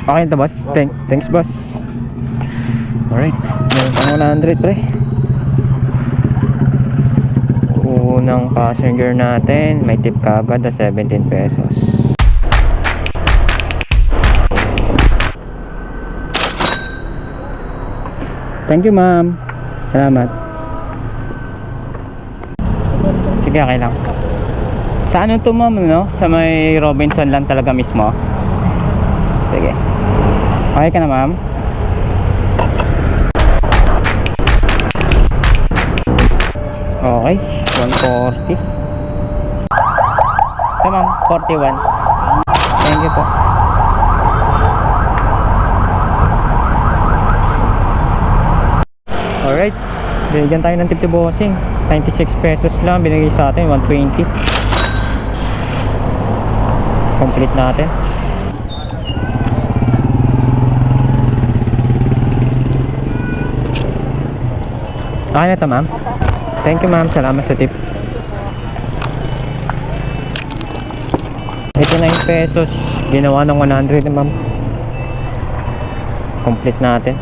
Okay na boss? Thanks boss. Alright, meron pang 100 pre. Unang passenger natin, may tip kagad na 17 pesos. Thank you ma'am. Salamat. Sige, okay lang. Sa ano to ma'am, no? Sa may Robinson lang talaga mismo. Sige. Okay ka na ma'am? Okay, 140. Ito ma'am, 41. Thank you po. Alright, binigyan tayo ng tip to bossing. 96 pesos lang binigay sa atin, 120. Complete natin. Okay na ito ma'am. Thank you ma'am, salamat sa tip. 89 pesos, ginawa ng 100 ma'am. Complete natin.